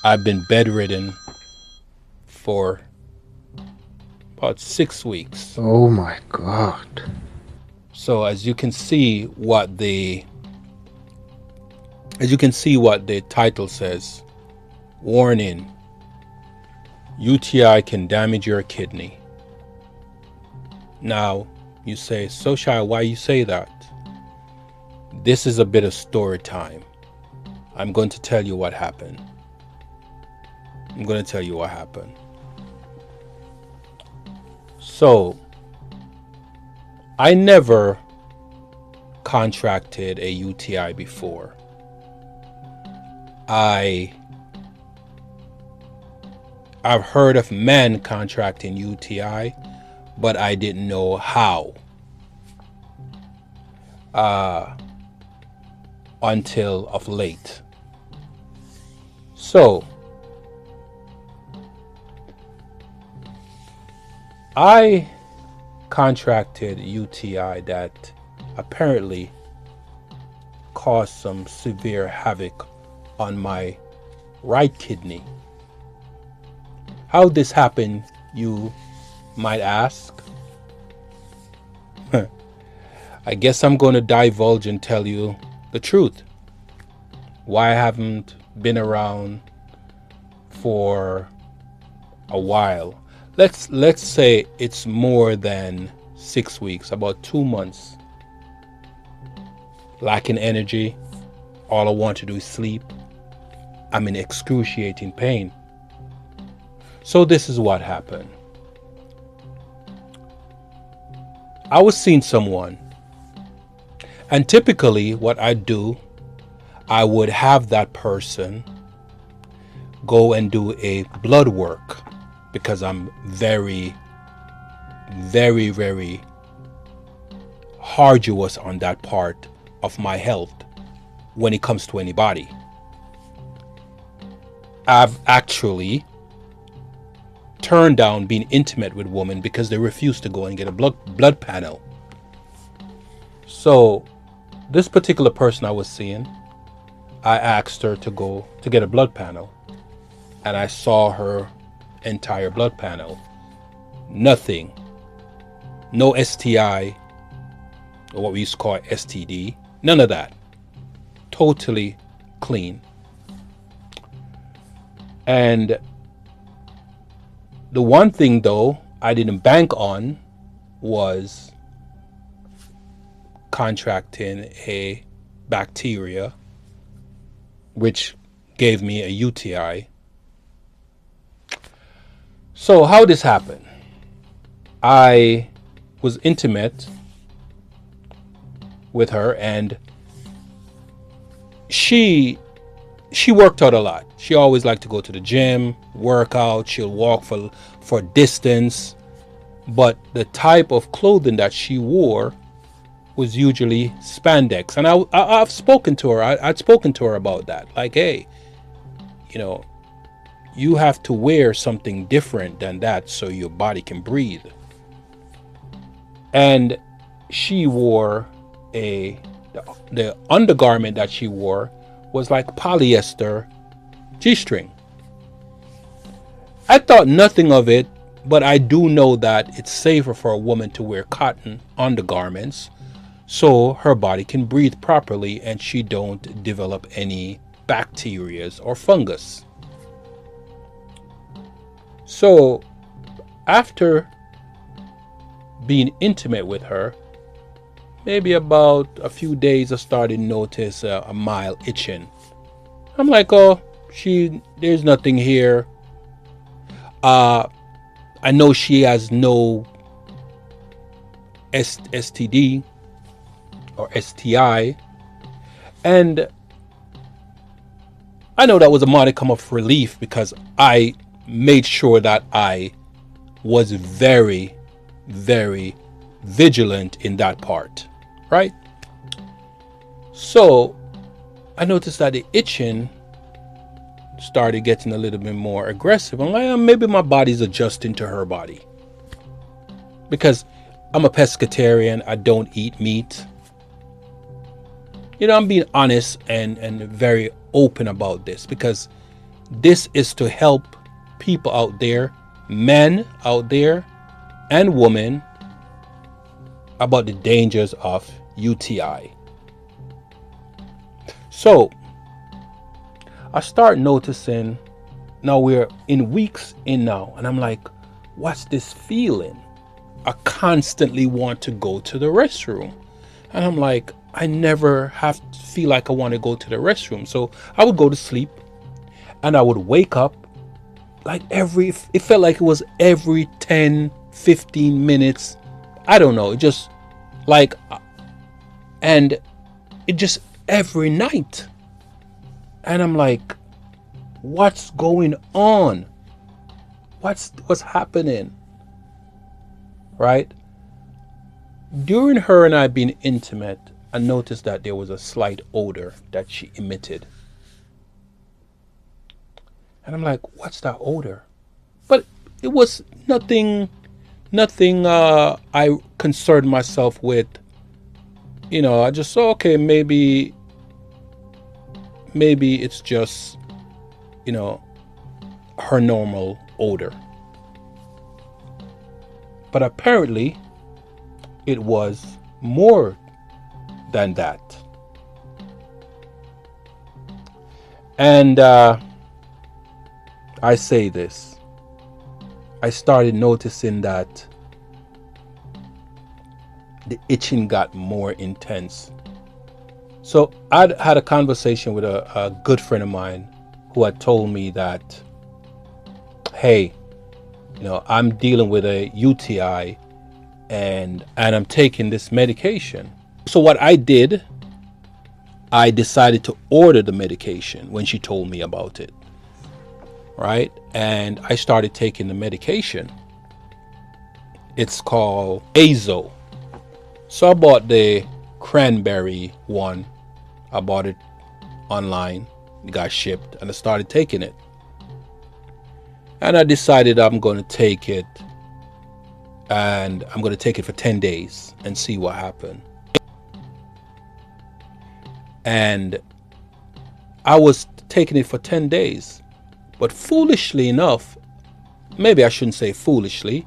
I've been bedridden for about 6 weeks. Oh my God. So as you can see what the title says, warning, UTI can damage your kidney. Now you say, so Shai, why you say that? This is a bit of story time. I'm going to tell you what happened. So, I never contracted a UTI before. I've heard of men contracting UTI, but I didn't know how. Until of late. So, I contracted UTI that apparently caused some severe havoc on my right kidney. How this happened, you might ask? I guess I'm going to divulge and tell you the truth. Why I haven't been around for a while. Let's say it's more than 6 weeks, about 2 months. Lacking energy. All I want to do is sleep. I'm in excruciating pain. So this is what happened. I was seeing someone, and typically what I do, I would have that person go and do a blood work, because I'm very, very, very arduous on that part of my health when it comes to anybody. I've actually turned down being intimate with women because they refuse to go and get a blood panel. So this particular person I was seeing, I asked her to go to get a blood panel, and I saw her entire blood panel. Nothing. No STI, or what we used to call STD. None of that. Totally clean. And the one thing though I didn't bank on was contracting a bacteria which gave me a UTI. So how this happened? I was intimate with her, and she worked out a lot. She always liked to go to the gym, work out, she'll walk for distance. But the type of clothing that she wore was usually spandex. And I've spoken to her. I'd spoken to her about that. Like, hey, you have to wear something different than that so your body can breathe. And she wore the undergarment that she wore was like polyester G-string. I thought nothing of it, but I do know that it's safer for a woman to wear cotton undergarments so her body can breathe properly and she don't develop any bacteria or fungus. So after being intimate with her, maybe about a few days, I started to notice a mild itching. I'm like, oh, there's nothing here. I know she has no STD or STI, and I know that was a modicum of relief because I made sure that I was very, very vigilant in that part, right? So I noticed that the itching started getting a little bit more aggressive. I'm like, maybe my body's adjusting to her body, because I'm a pescatarian. I don't eat meat. I'm being honest and very open about this, because This is to help people out there, men out there and women, about the dangers of UTI. So I start noticing, now we're in weeks in now, and I'm like, what's this feeling? I constantly want to go to the restroom. And I'm like, I never have to feel like I want to go to the restroom. So I would go to sleep and I would wake up like it felt like it was every 10, 15 minutes. I don't know. It just like, and it just every night. And I'm like, what's going on? What's happening? Right? During her and I being intimate, I noticed that there was a slight odor that she emitted. And I'm like, what's that odor? But it was nothing I concerned myself with. You know, I just saw, okay, maybe it's just, you know, her normal odor. But apparently it was more than that. And I say this, I started noticing that the itching got more intense. So I'd had a conversation with a good friend of mine who had told me that, hey, you know, I'm dealing with a UTI and I'm taking this medication. So what I did, I decided to order the medication when she told me about it. Right? And I started taking the medication. It's called Azo. So I bought the cranberry one. I bought it online. It got shipped and I started taking it. And I decided I'm going to take it, and I'm going to take it for 10 days and see what happens. And I was taking it for 10 days. But foolishly enough, maybe I shouldn't say foolishly,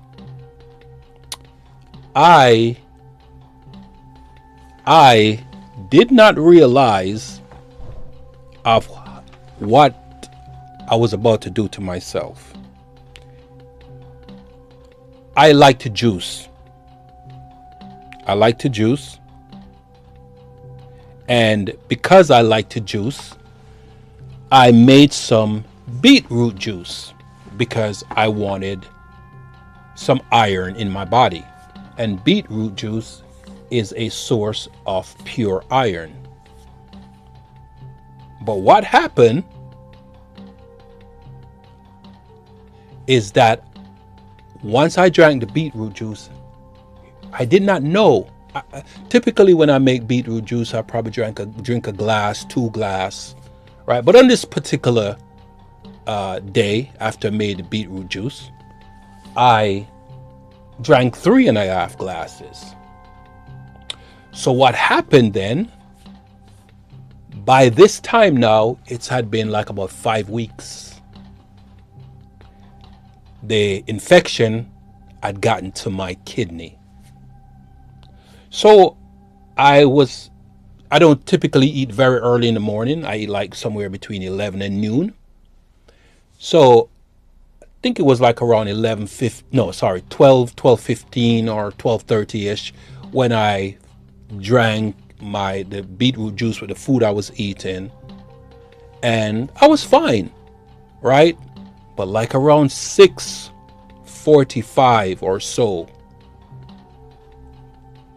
I did not realize of what I was about to do to myself. I like to juice. And because I like to juice, I made some beetroot juice because I wanted some iron in my body. And beetroot juice is a source of pure iron. But what happened is that once I drank the beetroot juice, I did not know. Typically when I make beetroot juice, I probably drink a glass, 2 glasses, right? But on this particular day after I made the beetroot juice, I drank 3.5 glasses. So what happened then, by this time now, it had been like about 5 weeks. The infection had gotten to my kidney. So I don't typically eat very early in the morning. I eat like somewhere between 11 and noon. So I think it was like around 12:15 or 12:30ish when I drank the beetroot juice with the food I was eating, and I was fine, right? But like around 6:45 or so,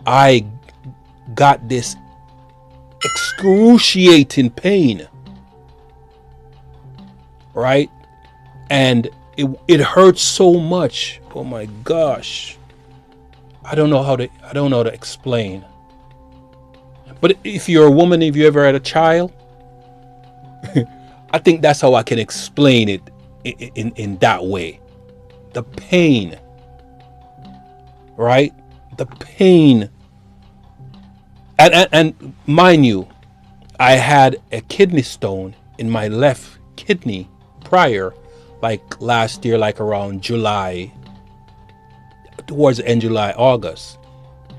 I got this excruciating pain, right? And it hurt so much. Oh my gosh. I don't know how to explain. But if you're a woman, if you ever had a child, I think that's how I can explain it in that way. The pain, right? The pain. And mind you, I had a kidney stone in my left kidney prior, like last year, like around July, towards the end July, August.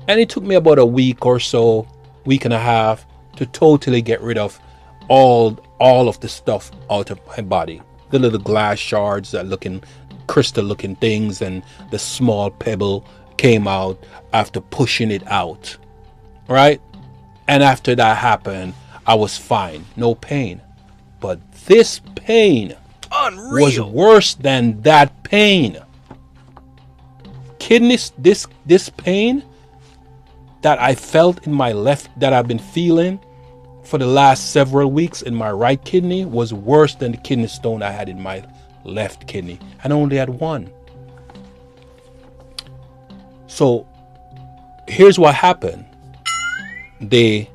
And it took me about a week or so, week and a half, to totally get rid of all of the stuff out of my body. The little glass shards, that looking crystal looking things, and the small pebble came out after pushing it out, right? And after that happened, I was fine, no pain. But this pain was worse than that pain. Kidneys, this pain that I felt in my left, that I've been feeling for the last several weeks in my right kidney, was worse than the kidney stone I had in my left kidney, and I only had one. So here's what happened. The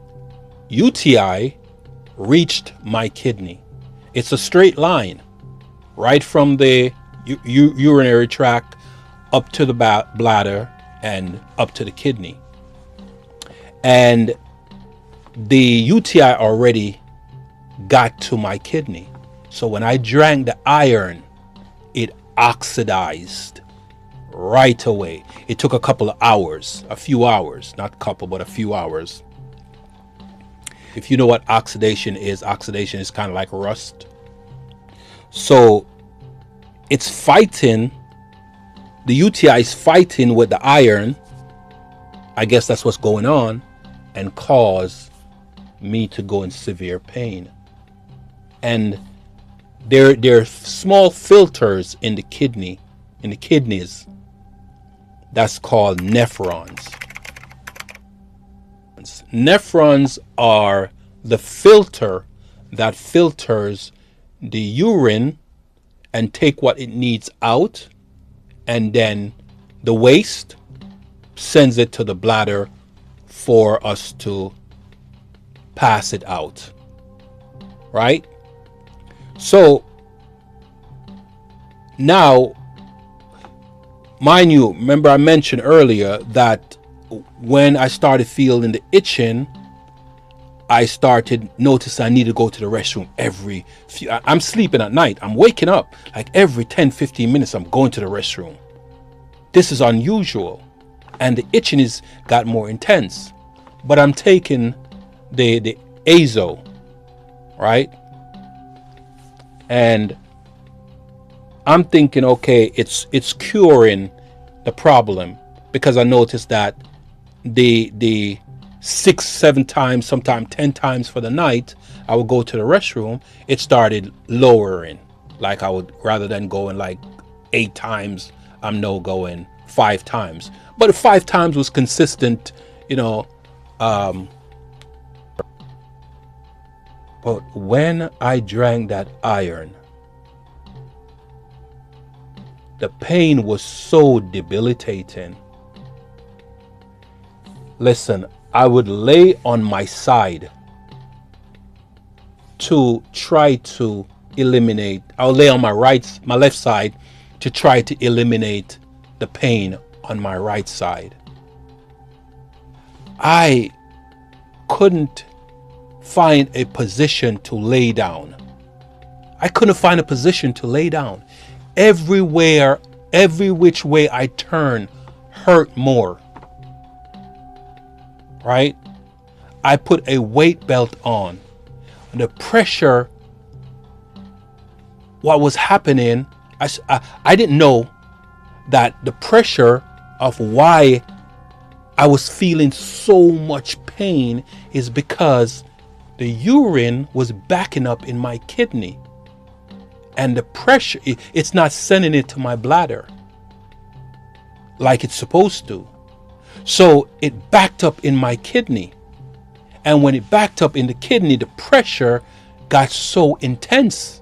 UTI reached my kidney. It's a straight line right from the urinary tract up to the bladder and up to the kidney. And the UTI already got to my kidney. So when I drank the iron, it oxidized right away. It took a couple of hours, a few hours, not couple, but a few hours. If you know what oxidation is kind of like rust. So it's fighting, the UTI is fighting with the iron. I guess that's what's going on, and cause me to go in severe pain. And there are small filters in the kidneys, that's called nephrons. Nephrons are the filter that filters the urine and take what it needs out, and then the waste sends it to the bladder for us to pass it out, right? So now, mind you, remember I mentioned earlier that when I started feeling the itching, I started noticing I need to go to the restroom every few. I'm sleeping at night, I'm waking up like every 10-15 minutes, I'm going to the restroom. This is unusual, and the itching got more intense. But I'm taking the azo, right? And I'm thinking, okay, it's curing the problem, because I noticed that the 6-7 times, sometimes 10 times for the night, I would go to the restroom, it started lowering. Like I would, rather than going like 8 times, I'm now going 5 times. But the 5 times was consistent, you know. But when I drank that iron, the pain was so debilitating. Listen, I would lay on my side to try to eliminate. I'll lay on my left side to try to eliminate the pain on my right side. I couldn't find a position to lay down. I couldn't find a position to lay down. Everywhere, every which way I turned hurt more. Right? I put a weight belt on. The pressure, what was happening, I didn't know that the pressure of why I was feeling so much pain is because the urine was backing up in my kidney, and the pressure, it's not sending it to my bladder like it's supposed to. So it backed up in my kidney, and when it backed up in the kidney, the pressure got so intense,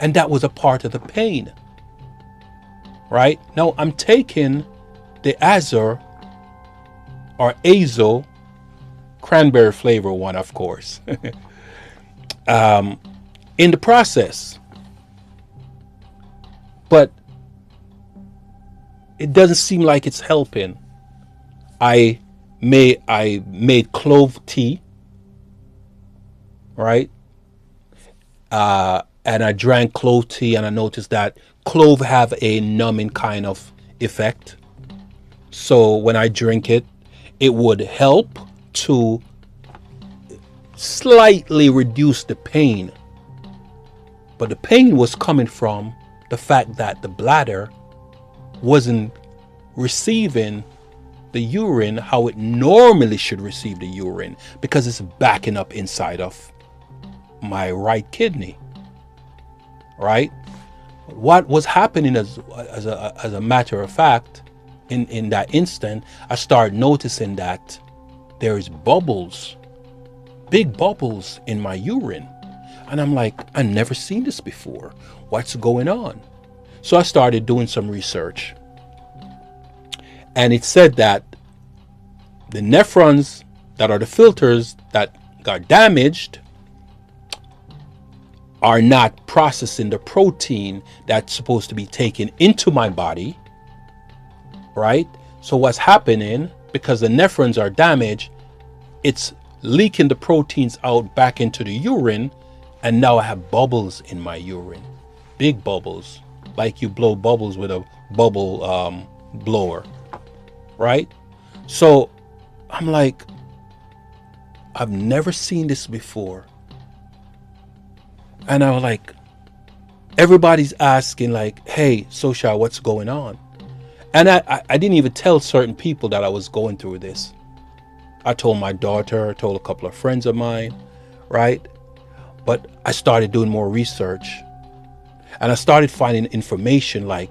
and that was a part of the pain. Right now I'm taking the Azor or Azo, cranberry flavor one, of course, in the process, but it doesn't seem like it's helping. I made clove tea, right? and I drank clove tea, and I noticed that clove have a numbing kind of effect. So when I drink it, it would help to slightly reduce the pain. But the pain was coming from the fact that the bladder wasn't receiving the urine how it normally should receive the urine, because it's backing up inside of my right kidney. Right? What was happening as a matter of fact, in that instant, I started noticing that there's bubbles, big bubbles in my urine. And I'm like, I've never seen this before. What's going on? So I started doing some research. And it said that the nephrons, that are the filters that got damaged, are not processing the protein that's supposed to be taken into my body. Right? So what's happening, because the nephrons are damaged, it's leaking the proteins out back into the urine, and now I have bubbles in my urine, big bubbles, like you blow bubbles with a bubble blower, right? So I'm like, I've never seen this before. And I was like, everybody's asking like, hey, Sosha, what's going on? And I didn't even tell certain people that I was going through this. I told my daughter, I told a couple of friends of mine, right? But I started doing more research, and I started finding information. Like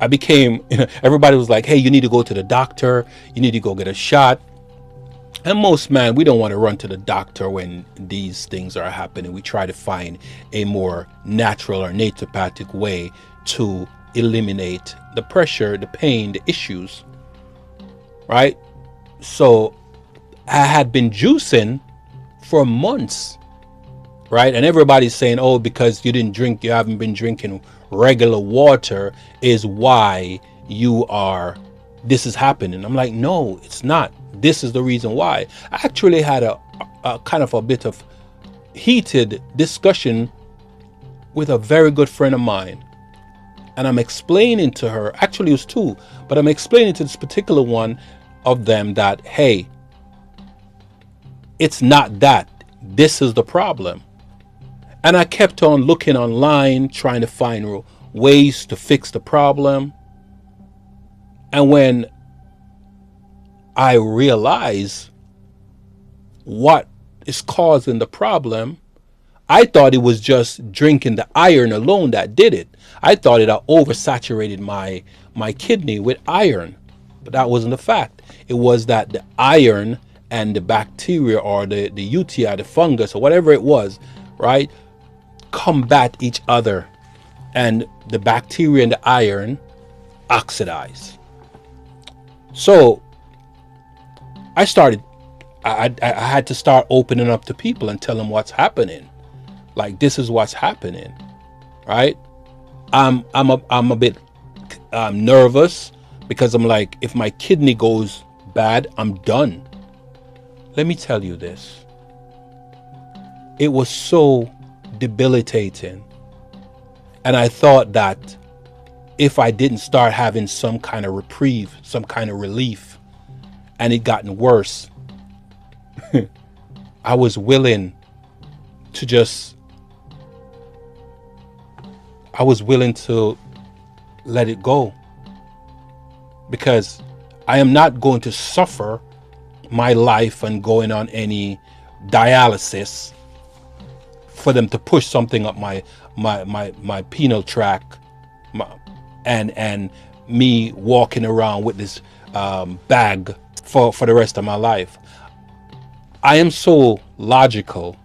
I became, everybody was like, hey, you need to go to the doctor. You need to go get a shot. And most, man, we don't want to run to the doctor when these things are happening. We try to find a more natural or naturopathic way to eliminate the pressure, the pain, the issues, right? So I had been juicing for months, right? And everybody's saying, oh, because you haven't been drinking regular water is why this is happening. I'm like, no, it's not. This is the reason why. I actually had a kind of a bit of heated discussion with a very good friend of mine. And I'm explaining to her, actually it was two, but I'm explaining to this particular one of them that, hey, it's not that. This is the problem. And I kept on looking online, trying to find ways to fix the problem. And when I realized what is causing the problem, I thought it was just drinking the iron alone that did it. I thought it had oversaturated my kidney with iron, but that wasn't the fact. It was that the iron and the bacteria, or the UTI, the fungus, or whatever it was, right, combat each other, and the bacteria and the iron oxidize. So I had to start opening up to people and tell them what's happening. Like, this is what's happening, right? I'm a bit nervous, because I'm like, if my kidney goes bad, I'm done. Let me tell you this. It was so debilitating. And I thought that if I didn't start having some kind of reprieve, some kind of relief, and it gotten worse, I was willing to let it go, because I am not going to suffer my life and going on any dialysis for them to push something up my penile tract, and me walking around with this bag for the rest of my life. I am so logical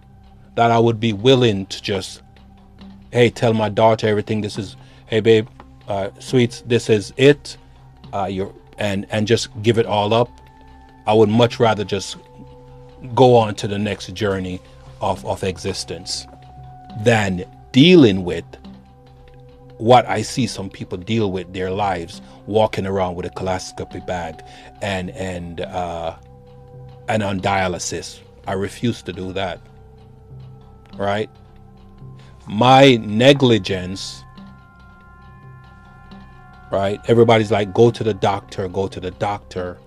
that I would be willing to just, hey, tell my daughter everything. This is, hey babe, sweets, this is it, and just give it all up. I would much rather just go on to the next journey of existence than dealing with what I see some people deal with their lives, walking around with a colonoscopy bag and on dialysis. I refuse to do that, right? my negligence, right? Everybody's like, go to the doctor, go to the doctor.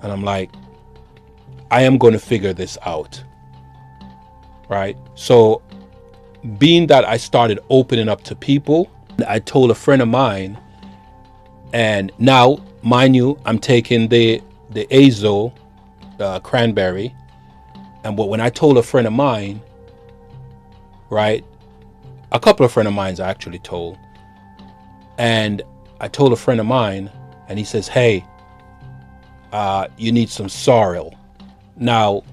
And I'm like, I am going to figure this out, right? So being that I started opening up to people, I told a friend of mine, and now, mind you, I'm taking the azo, cranberry. And when I told a friend of mine, right, a couple of friends of mine I actually told, and I told a friend of mine, and he says, hey, you need some sorrel. Now,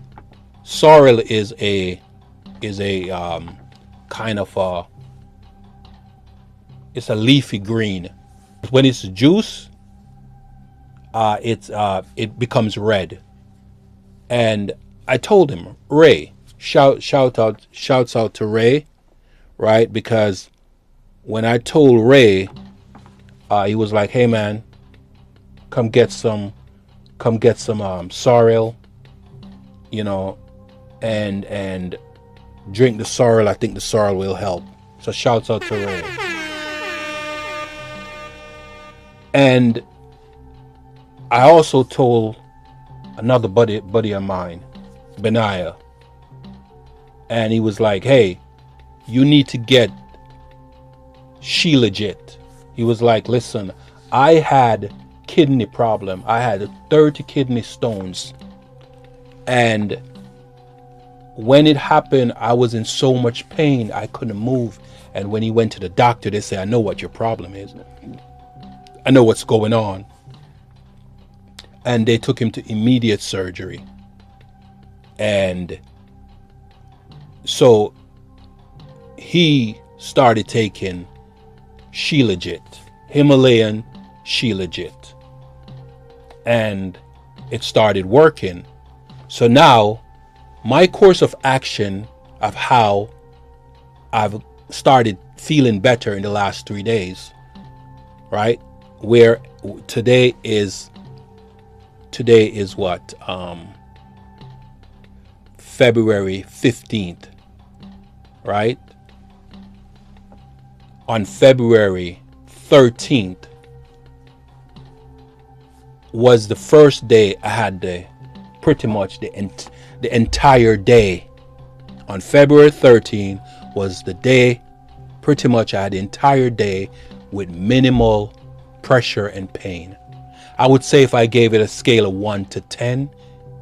sorrel is a kind of it's a leafy green. When it's juice, it becomes red. And I told him, Ray, shouts out to Ray, right? Because when I told Ray, he was like, hey man, come get some sorrel, you know, and drink the sorrel. I think the sorrel will help. So shouts out to Ray. And I also told another buddy of mine, Benaiah, and he was like, hey, you need to get She Legit. He was like, listen, I had kidney problem. I had 30 kidney stones. And when it happened, I was in so much pain, I couldn't move. And when he went to the doctor, they said, I know what your problem is. I know what's going on. And they took him to immediate surgery. And so he started taking She Legit, Himalayan She Legit. And it started working. So now my course of action of how I've started feeling better in the last 3 days, right? Where today is what? February 15th, right? On February 13th was the first day I had pretty much the entire day. On February 13th was the day pretty much I had the entire day with minimal pressure and pain. I would say if I gave it a scale of 1 to 10,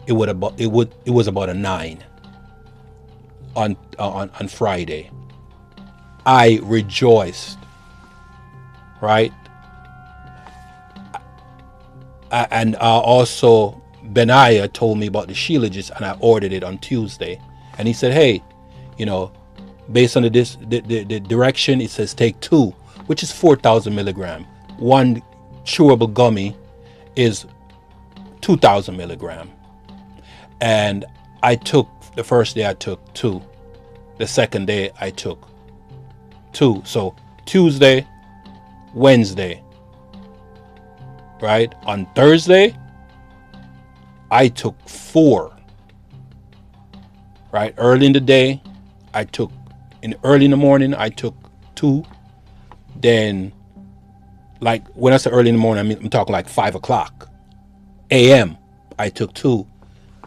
it was about a 9 on Friday. I rejoiced, right? And also Benaiah told me about the She Legit, and I ordered it on Tuesday. And he said, hey, you know, based on the direction, it says take 2, which is 4,000 milligram. One chewable gummy is 2,000 milligram. And I took, the first day I took 2. The second day I took 2. So Tuesday, Wednesday, right? On Thursday, I took 4. Right? Early in the day, early in the morning, I took 2. Then, like, when I say early in the morning, I'm talking like 5 o'clock a.m. I took 2.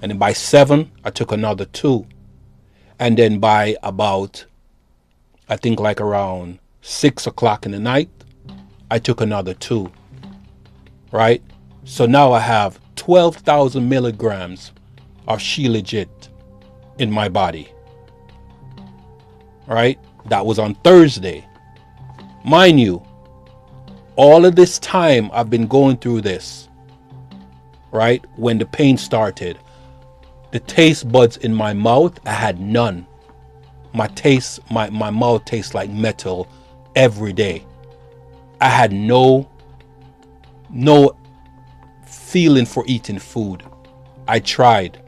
And then by 7, I took another 2. And then by about, I think like around 6 o'clock in the night, I took another 2. Right? So now I have 12,000 milligrams of She Legit in my body. Right? That was on Thursday. Mind you, all of this time I've been going through this, right? When the pain started, the taste buds in my mouth, I had none. My mouth tastes like metal every day. I had no feeling for eating food. I tried.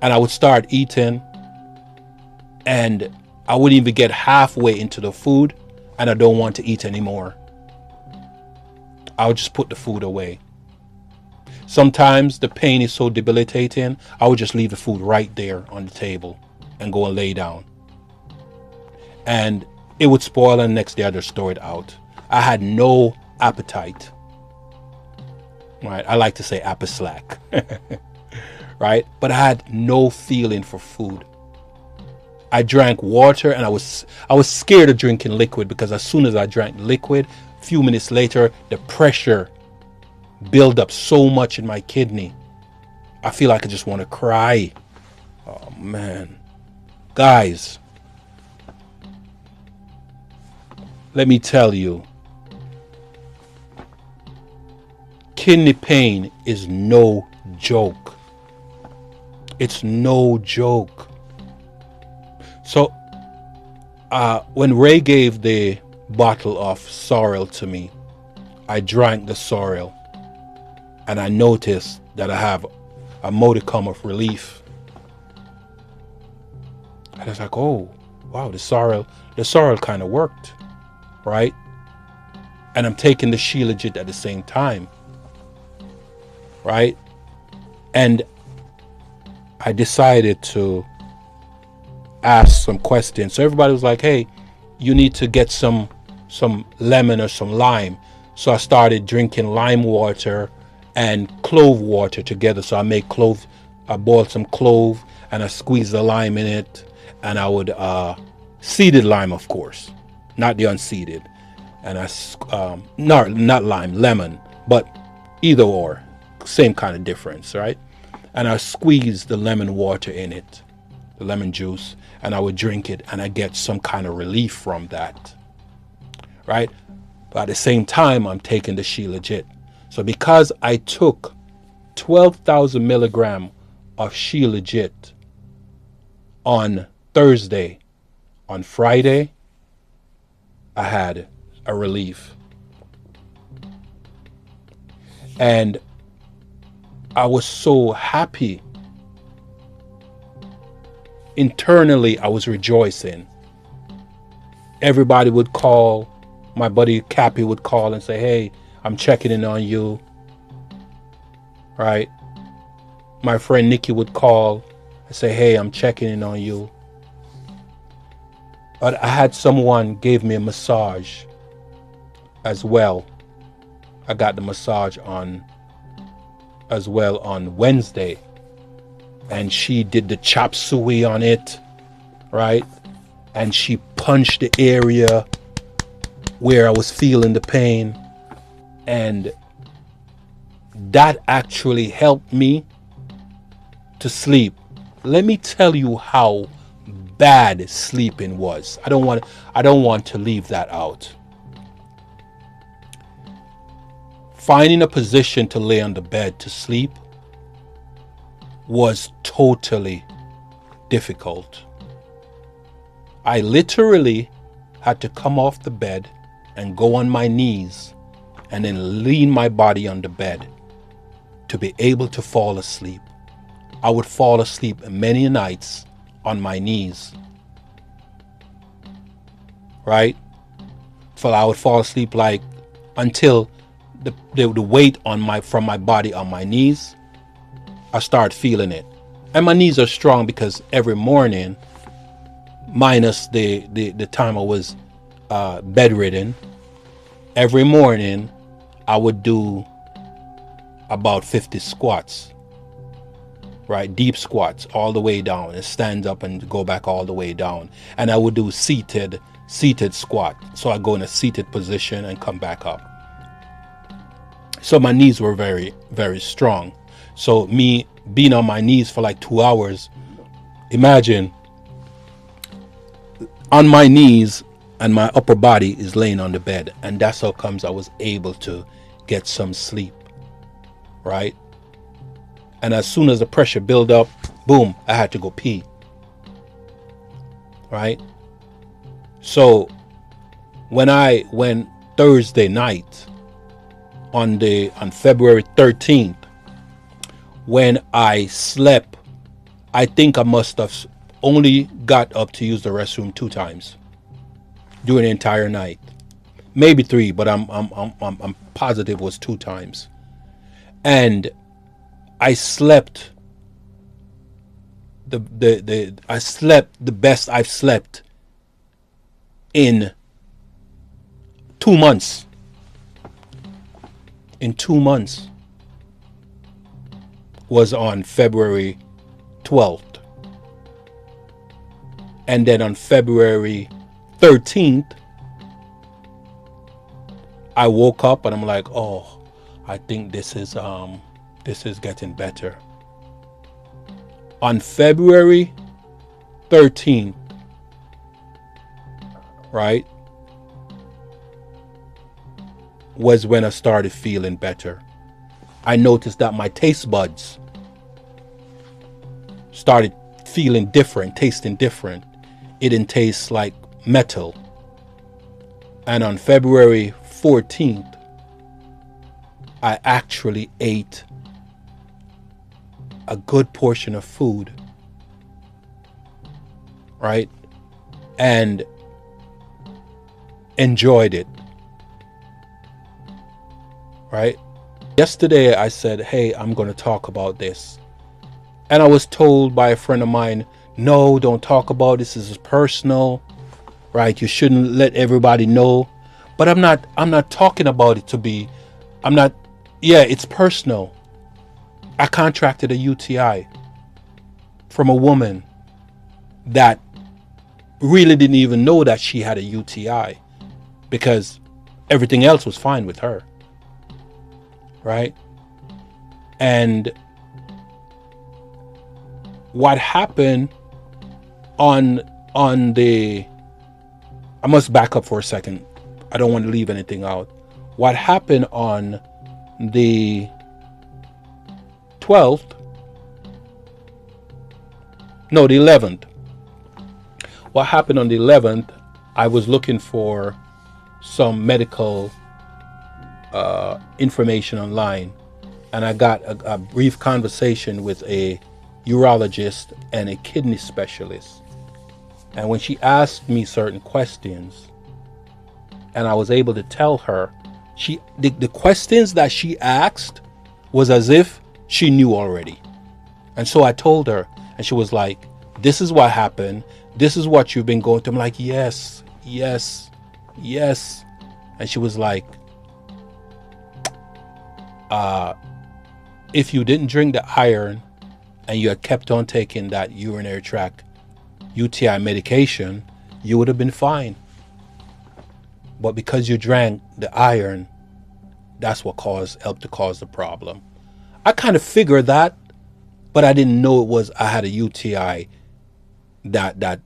And I would start eating, and I wouldn't even get halfway into the food, and I don't want to eat anymore. I would just put the food away. Sometimes the pain is so debilitating, I would just leave the food right there on the table and go and lay down. and it would spoil, and the next day I'd just throw it out. I had no appetite. Right? I like to say slack. Right? But I had no feeling for food. I drank water, and I was scared of drinking liquid, because as soon as I drank liquid, a few minutes later, the pressure built up so much in my kidney. I feel like I just want to cry. Oh man. Guys, let me tell you, kidney pain is no joke. It's no joke. So when Ray gave the bottle of sorrel to me, I drank the sorrel, and I noticed that I have a modicum of relief. And I was like, oh wow, the sorrel kind of worked, right? And I'm taking the Shilajit at the same time, right? And I decided to ask some questions. So everybody was like, hey, you need to get some lemon or some lime. So I started drinking lime water and clove water together. So I boiled some clove, and I squeezed the lime in it, and I would seeded lime, of course, not the unseeded. And I not lime, lemon, but either or, same kind of difference, right? And I squeezed the lemon water in it, the lemon juice, and I would drink it, and I get some kind of relief from that, right? But at the same time, I'm taking the Shilajit. So because I took 12,000 milligram of Shilajit on Thursday, on Friday, I had a relief. And I was so happy. Internally, I was rejoicing. Everybody would call. My buddy Cappy would call and say, hey, I'm checking in on you. Right? My friend Nikki would call and say, hey, I'm checking in on you. But I had someone gave me a massage as well. I got the massage on as well on Wednesday, and she did the chop suey on it, right? And she punched the area where I was feeling the pain, and that actually helped me to sleep. Let me tell you how bad sleeping was. I don't want to leave that out. Finding a position to lay on the bed to sleep was totally difficult. I literally had to come off the bed and go on my knees and then lean my body on the bed to be able to fall asleep. I would fall asleep many nights on my knees, right? So I would fall asleep like until the weight on from my body on my knees, I start feeling it. And my knees are strong because every morning, minus the time I was bedridden, every morning I would do about 50 squats, right? Deep squats all the way down, and stand up and go back all the way down. And I would do seated squat. So I go in a seated position and come back up. So my knees were very, very strong. So me being on my knees for like 2 hours, imagine on my knees and my upper body is laying on the bed. And that's how comes I was able to get some sleep, right? And as soon as the pressure built up, boom, I had to go pee, right? So when Thursday night, on February 13th, when I slept, I think I must have only got up to use the restroom 2 times during the entire night, maybe 3, but I'm positive it was 2 times. And I slept I slept the best I've slept in 2 months. In 2 months was on February 12th. And then on February 13th, I woke up and I'm like, oh, I think this is getting better. On February 13th, right, was when I started feeling better. I noticed that my taste buds started feeling different, tasting different. It didn't taste like metal. And on February 14th, I actually ate a good portion of food, right? And enjoyed it, right? Yesterday I said, hey, I'm going to talk about this. And I was told by a friend of mine, no, don't talk about this. This is personal, right? You shouldn't let everybody know. But I'm not talking about it to be, it's personal. I contracted a UTI from a woman that really didn't even know that she had a UTI because everything else was fine with her, right? And what happened on the, I must back up for a second. I don't want to leave anything out. What happened on the 12th, no, the 11th. What happened on the 11th, I was looking for some medical information online, and I got a brief conversation with a urologist and a kidney specialist. And when she asked me certain questions, and I was able to tell her, the questions that she asked was as if she knew already. And so I told her, and she was like, this is what happened. This is what you've been going through. I'm like, yes. And she was like, if you didn't drink the iron and you had kept on taking that urinary tract UTI medication, you would have been fine. But because you drank the iron, that's what helped to cause the problem. I kind of figured that, but I didn't know I had a UTI that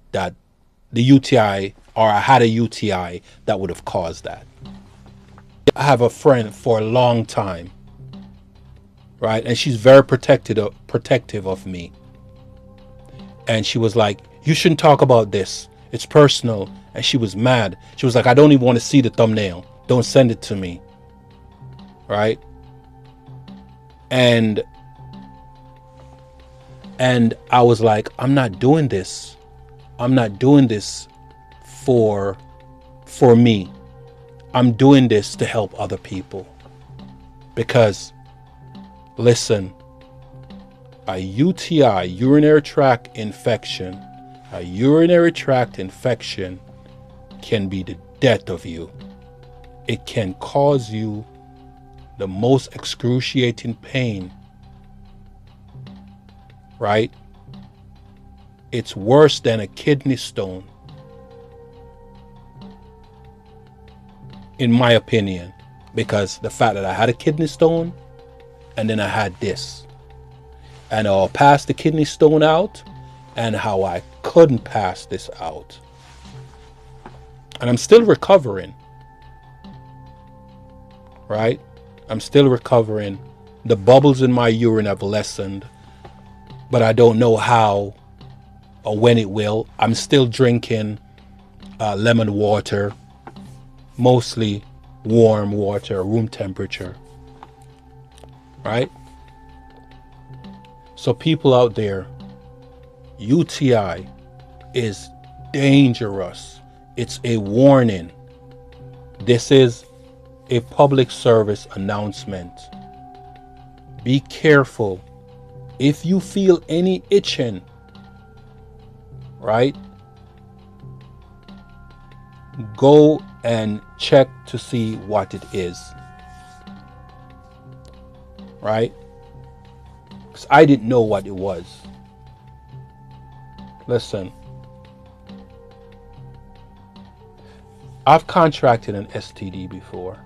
the UTI, or I had a UTI that would have caused that. I have a friend for a long time, right? And she's very protective of me. And she was like, you shouldn't talk about this. It's personal. And she was mad. She was like, I don't even want to see the thumbnail. Don't send it to me. Right? And I was like, I'm not doing this. I'm not doing this for me. I'm doing this to help other people. Because, listen, a UTI, urinary tract infection, a urinary tract infection can be the death of you. It can cause you the most excruciating pain, right? It's worse than a kidney stone, in my opinion, because the fact that I had a kidney stone and then I had this, and I'll pass the kidney stone out, and how I couldn't pass this out. And I'm still recovering, right? I'm still recovering. The bubbles in my urine have lessened, but I don't know how or when it will. I'm still drinking lemon water, mostly warm water, room temperature, right? So people out there, UTI is dangerous. It's a warning. This is a public service announcement. Be careful. If you feel any itching, right? go and check to see what it is, right? Because I didn't know what it was. Listen, I've contracted an STD before.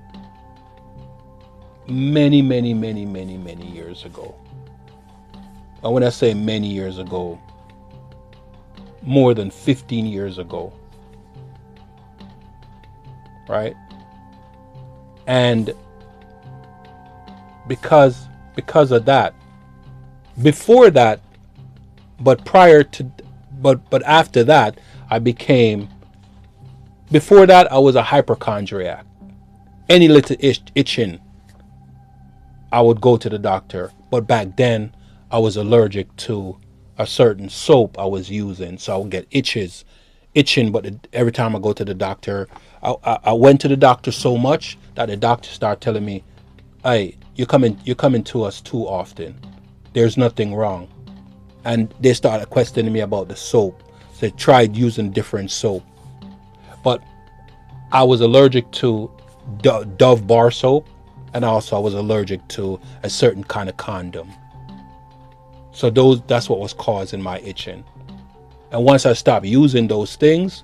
Many years ago. And when I say many years ago, more than 15 years ago. Right? And because of that, before that, but after that, before that, I was a hypochondriac. Any little itching, I would go to the doctor. But back then, I was allergic to a certain soap I was using, so I would get itching. But every time I go to the doctor, I went to the doctor so much that the doctor started telling me, "Hey, you're coming to us too often. There's nothing wrong." And they started questioning me about the soap. So they tried using different soap, but I was allergic to Dove bar soap, and also I was allergic to a certain kind of condom. So that's what was causing my itching. And once I stopped using those things,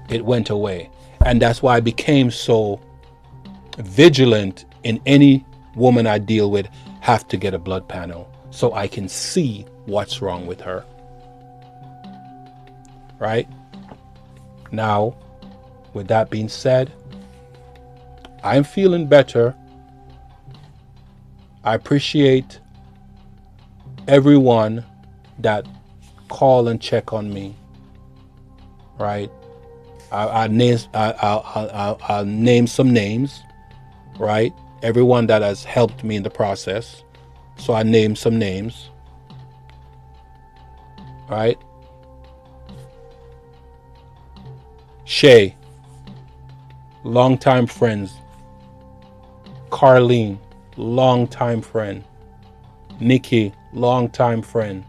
it went away. And that's why I became so vigilant in any woman I deal with, have to get a blood panel so I can see what's wrong with her. Right? Now, with that being said, I'm feeling better. I appreciate everyone that call and check on me. Right? I'll name some names. Right? Everyone that has helped me in the process. So I named some names. Right? Shay, longtime friends. Carlene, longtime friend. Nikki, longtime friend.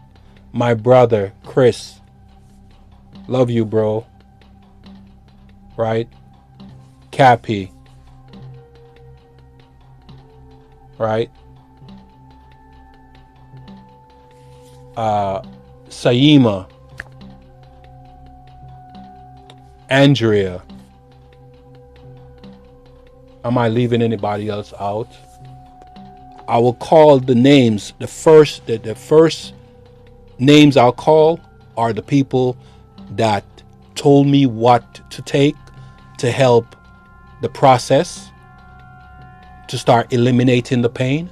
My brother, Chris. Love you, bro. Right? Cappy. Right? Saima. Andrea. Am I leaving anybody else out? I will call the names. The first names I'll call are the people that told me what to take to help the process to start eliminating the pain.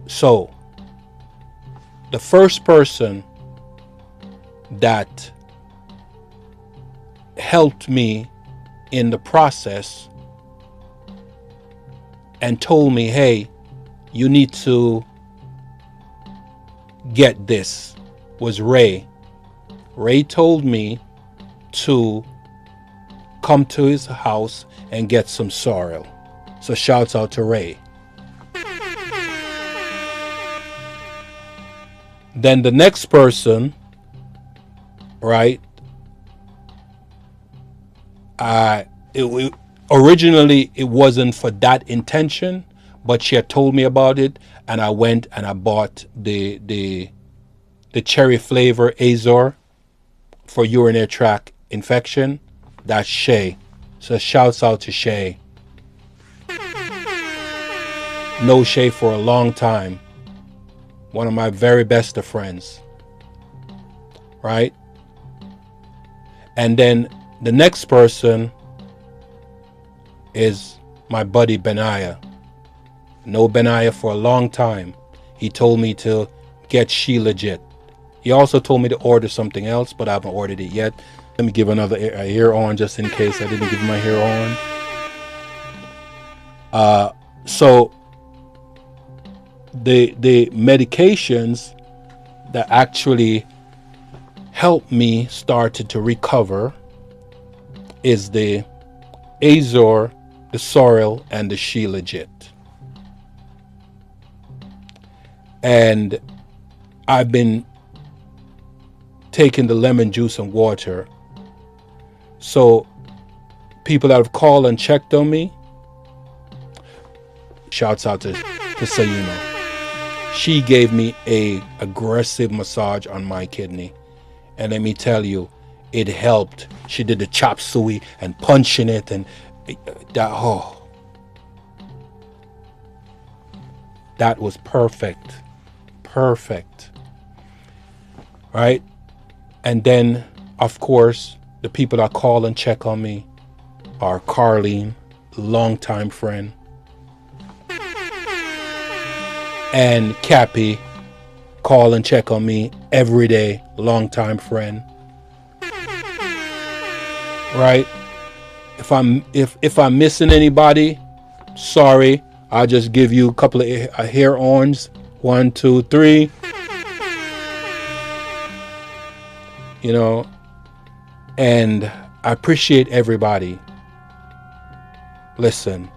So the first person that helped me in the process and told me, hey, you need to get this, was Ray. Ray told me to come to his house and get some sorrel. So shouts out to Ray. Then the next person, right? Originally it wasn't for that intention, but she had told me about it, and I went and I bought the cherry flavor Azor for urinary tract infection. That's Shay. So shouts out to Shay. Know Shay for a long time. One of my very best of friends. Right? And then the next person is my buddy Benaiah. Know Benaiah for a long time. He told me to get She Legit. He also told me to order something else, but I haven't ordered it yet. Let me give another hair on just in case I didn't give my hair on. So the medications that actually helped me started to recover is the Azor, the Sorrel, and the She Legit. And I've been taking the lemon juice and water So people that have called and checked on me, shouts out to Sayima. She gave me a aggressive massage on my kidney. And let me tell you, it helped. She did the chop suey and punching it, and that was perfect. Perfect. Right? And then, of course, the people that call and check on me are Carlene, longtime friend, and Cappy, call and check on me every day, longtime friend. Right? If I'm missing anybody, sorry. I'll just give you a couple of hair ons. 1, 2, 3. You know, and I appreciate everybody. Listen,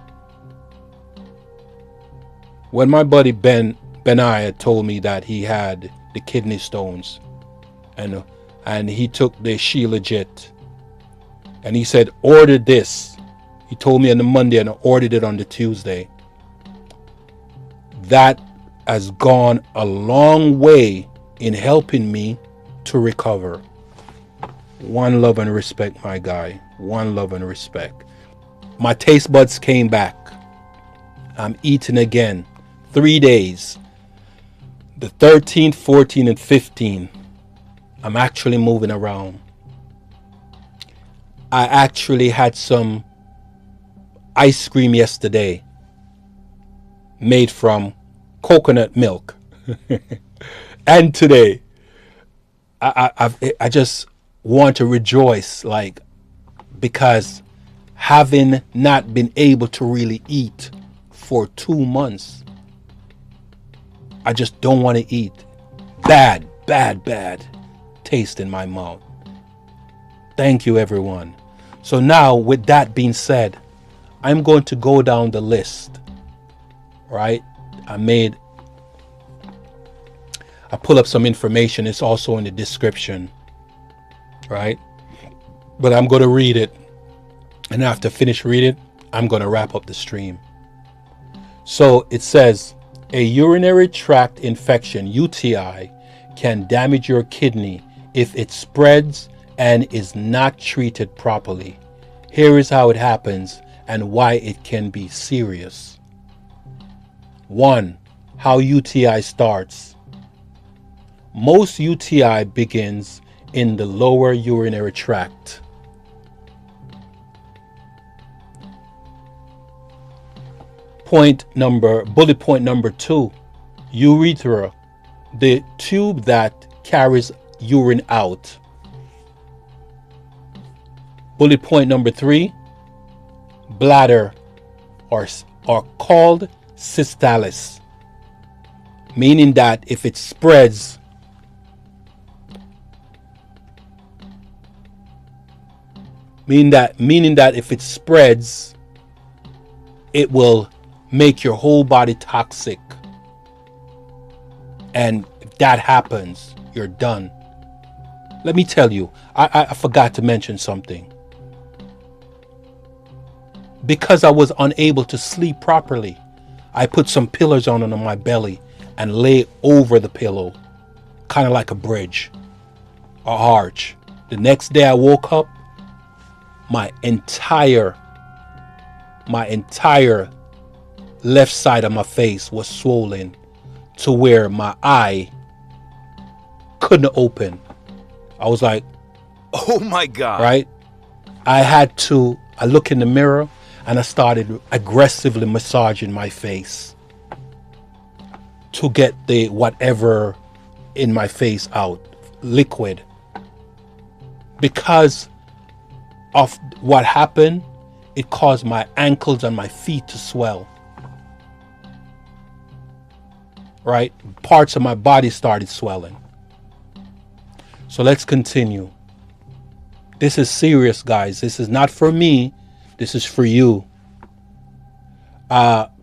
when my buddy Benaiah told me that he had the kidney stones, and he took the Shilajit, and he said, order this. He told me on the Monday, and I ordered it on the Tuesday. That has gone a long way in helping me to recover. One love and respect, my guy. One love and respect. My taste buds came back. I'm eating again. 3 days. The 13th, 14th, and 15th. I'm actually moving around. I actually had some ice cream yesterday made from coconut milk. And today, I just want to rejoice, like, because having not been able to really eat for 2 months, I just don't want to eat. Bad taste in my mouth. Thank you, everyone. So now, with that being said, I'm going to go down the list, right? I pull up some information. It's also in the description, right? But I'm going to read it. And after I finish reading it, I'm going to wrap up the stream. So it says, a urinary tract infection, UTI, can damage your kidney if it spreads and is not treated properly. Here is how it happens and why it can be serious. 1. How UTI starts. Most UTI begins in the lower urinary tract. Bullet point number 2, urethra, the tube that carries urine out. Bullet point number 3, bladder, or called cystitis, meaning that if it spreads, it will make your whole body toxic. And if that happens, you're done. Let me tell you, I forgot to mention something. Because I was unable to sleep properly, I put some pillows on my belly and lay over the pillow, kind of like a bridge, a arch. The next day I woke up, my entire left side of my face was swollen to where my eye couldn't open. I was like, oh my God. Right? I look in the mirror and I started aggressively massaging my face to get the whatever in my face out, liquid. Because of what happened, it caused my ankles and my feet to swell. Right? Parts of my body started swelling. So let's continue. This is serious, guys. This is not for me. This is for you.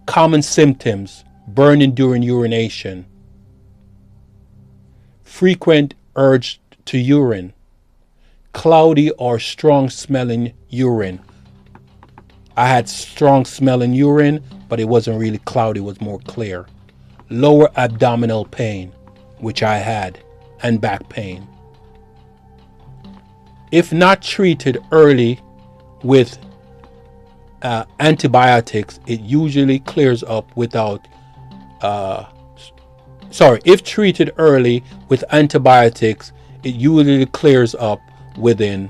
Common symptoms: burning during urination, frequent urge to urine, cloudy or strong smelling urine. I had strong smelling urine, but it wasn't really cloudy, it was more clear. Lower abdominal pain, which I had, and back pain. If not treated early with antibiotics, it usually clears up without if treated early with antibiotics, it usually clears up without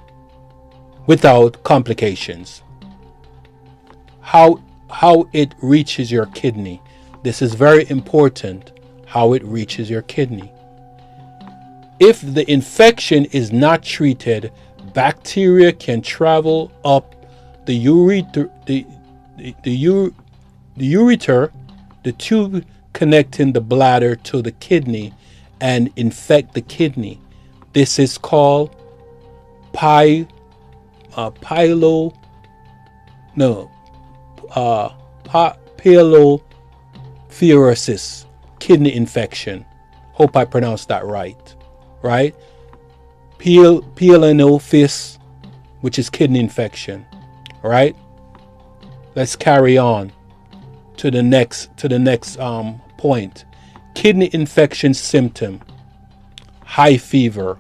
complications. How it reaches your kidney. This is very important, how it reaches your kidney. If the infection is not treated, bacteria can travel up the ureter, the ureter, the tube connecting the bladder to the kidney, and infect the kidney. This is called pyelonephritis, kidney infection. Hope I pronounced that right. Right? Pyelonephritis, which is kidney infection. Right? Let's carry on to the next point. Kidney infection symptom: high fever.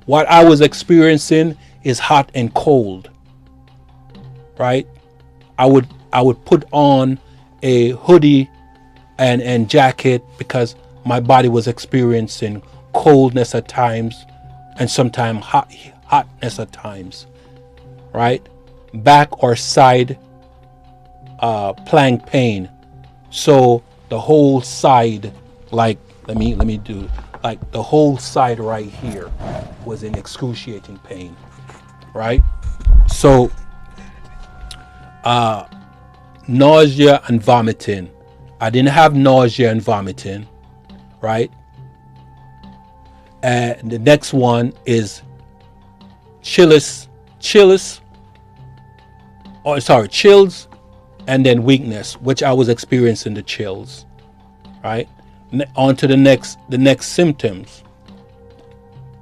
What I was experiencing is hot and cold. Right? I would put on a hoodie and jacket because my body was experiencing coldness at times and sometimes hotness at times. Right? Back or side plank pain. So the whole side, like let me do, like the whole side right here was in excruciating pain. Right? So nausea and vomiting. I didn't have nausea and vomiting. Right? And the next one is chills, and then weakness, which I was experiencing the chills. Right? On to the next symptoms,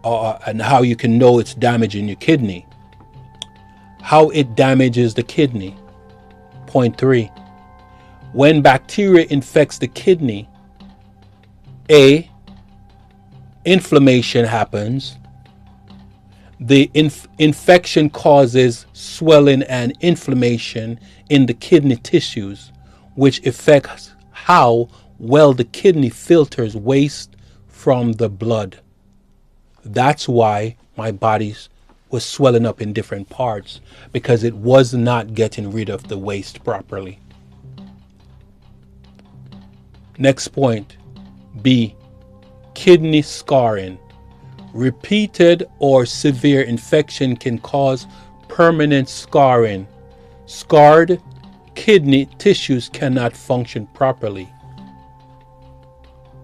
and how you can know it's damaging your kidney. How it damages the kidney. Point 3. When bacteria infects the kidney, inflammation happens. The infection causes swelling and inflammation in the kidney tissues, which affects how well the kidney filters waste from the blood. That's why my body was swelling up in different parts, because it was not getting rid of the waste properly. Next point, B, kidney scarring. Repeated or severe infection can cause permanent scarring. Scarred kidney tissues cannot function properly.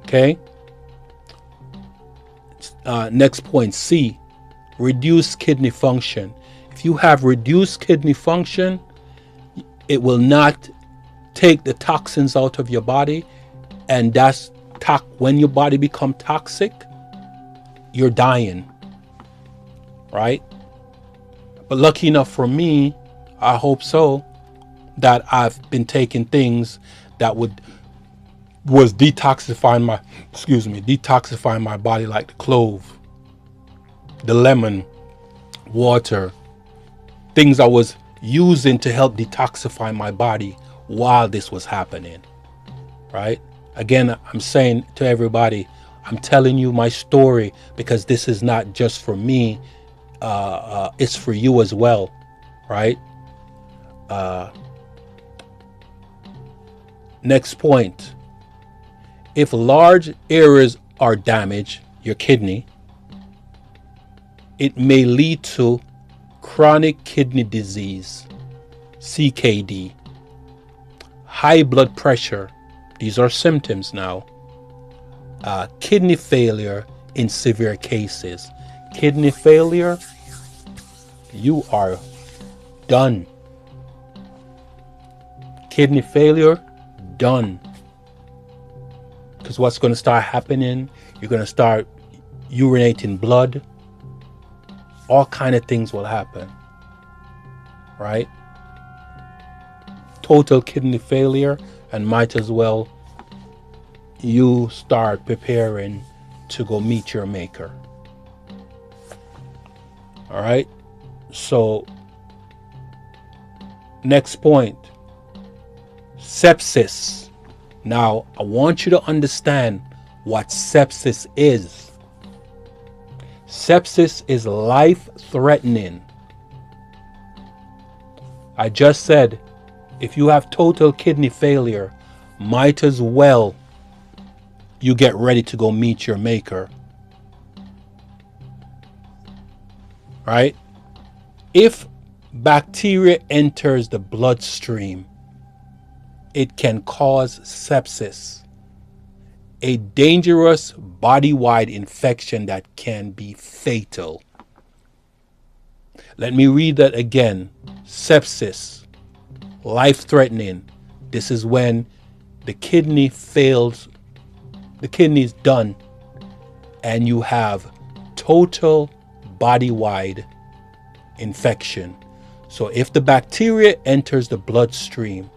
Okay? Next point, C, reduced kidney function. If you have reduced kidney function, it will not take the toxins out of your body, and when your body becomes toxic, you're dying. Right? But lucky enough for me, I hope so, that I've been taking things that was detoxifying my body, like the clove, the lemon, water, things I was using to help detoxify my body while this was happening. Right? Again, I'm saying to everybody, I'm telling you my story because this is not just for me, it's for you as well. Right? Next point. If large areas are damaged, your kidney, it may lead to chronic kidney disease, CKD, high blood pressure. These are symptoms now. Kidney failure in severe cases. Kidney failure, you are done. Kidney failure, done. Because what's going to start happening, you're going to start urinating blood. all kind of things will happen, right? Total kidney failure, and might as well you start preparing to go meet your maker. All right. So next point, sepsis. Now I want you to understand what sepsis is. Sepsis is life-threatening. I just said, if you have total kidney failure, might as well you get ready to go meet your maker. Right? If bacteria enters the bloodstream, it can cause sepsis, a dangerous body-wide infection that can be fatal. Let me read that again. Sepsis, life-threatening. This is when the kidney fails, the kidney is done, and you have total body-wide infection. So if the bacteria enters the bloodstream,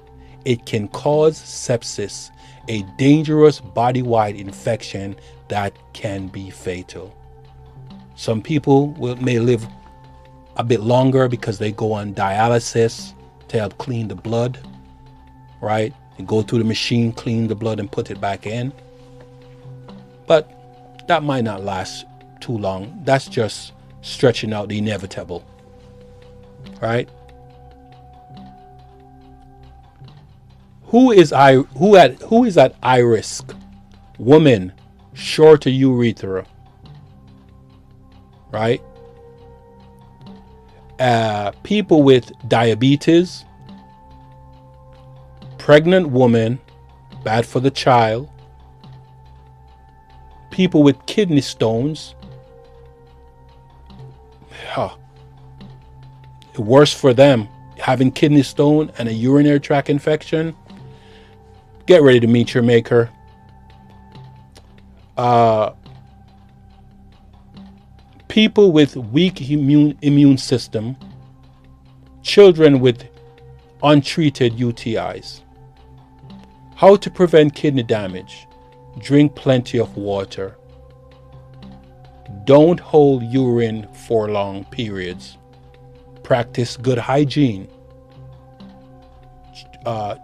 it can cause sepsis, a dangerous body-wide infection that can be fatal. Some people may live a bit longer because they go on dialysis to help clean the blood, right? And go through the machine, clean the blood and put it back in. But that might not last too long. That's just stretching out the inevitable, right? Who is at high risk? Women, shorter urethra, right? People with diabetes, pregnant woman, bad for the child, people with kidney stones, worse for them, having kidney stone and a urinary tract infection. Get ready to meet your maker. People with weak immune system, children with untreated UTIs. How to prevent kidney damage? Drink plenty of water. Don't hold urine for long periods. Practice good hygiene.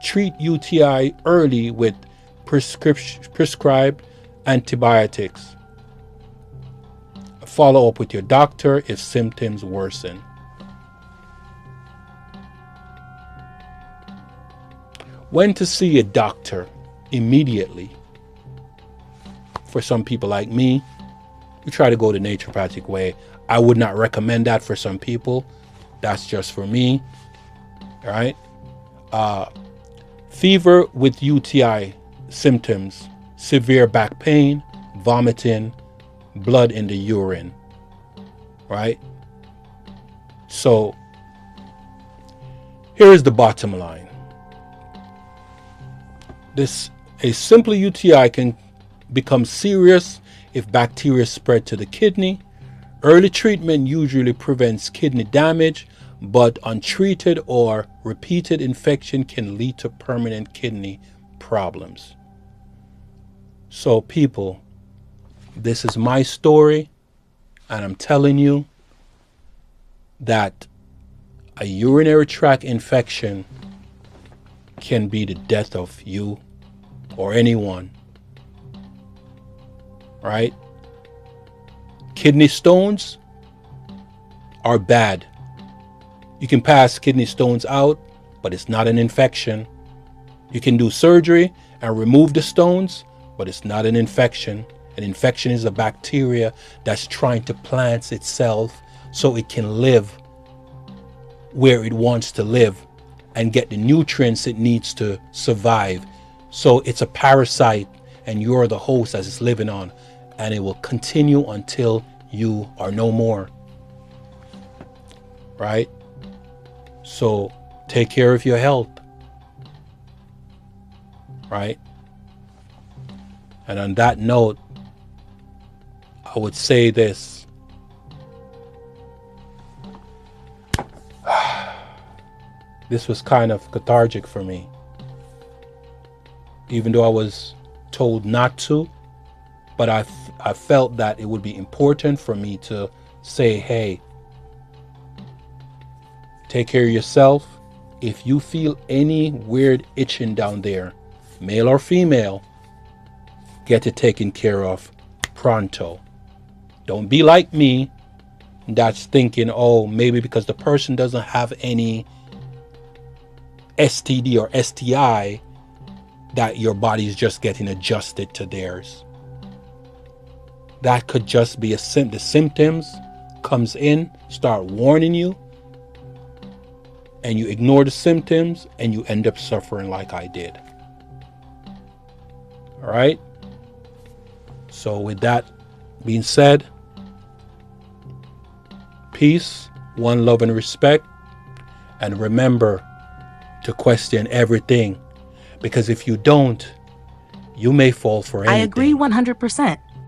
Treat UTI early with prescribed antibiotics. Follow up with your doctor if symptoms worsen. When to see a doctor? Immediately. For some people like me, you try to go the naturopathic way. I would not recommend that for some people. That's just for me. All right. Fever with UTI symptoms, severe back pain, vomiting, blood in the urine, right? So here is the bottom line. A simple UTI can become serious if bacteria spread to the kidney. Early treatment usually prevents kidney damage, but untreated or repeated infection can lead to permanent kidney problems. So people, this is my story, and I'm telling you that a urinary tract infection can be the death of you or anyone, right? Kidney stones are bad. You can pass kidney stones out, but it's not an infection. You can do surgery and remove the stones, but it's not an infection. An infection is a bacteria that's trying to plant itself so it can live where it wants to live and get the nutrients it needs to survive. So it's a parasite, and you're the host as it's living on, and it will continue until you are no more, right? So take care of your health, right? And on that note, I would say this: this was kind of cathartic for me. Even though I was told not to, but I felt that it would be important for me to say, hey, take care of yourself. If you feel any weird itching down there, male or female, get it taken care of pronto. Don't be like me, that's thinking, oh, maybe because the person doesn't have any STD or STI, that your body's just getting adjusted to theirs. That could just be the symptoms comes in, start warning you, and you ignore the symptoms and you end up suffering like I did. All right? So with that being said, peace, one, love, and respect. And remember to question everything, because if you don't, you may fall for anything. I agree 100%.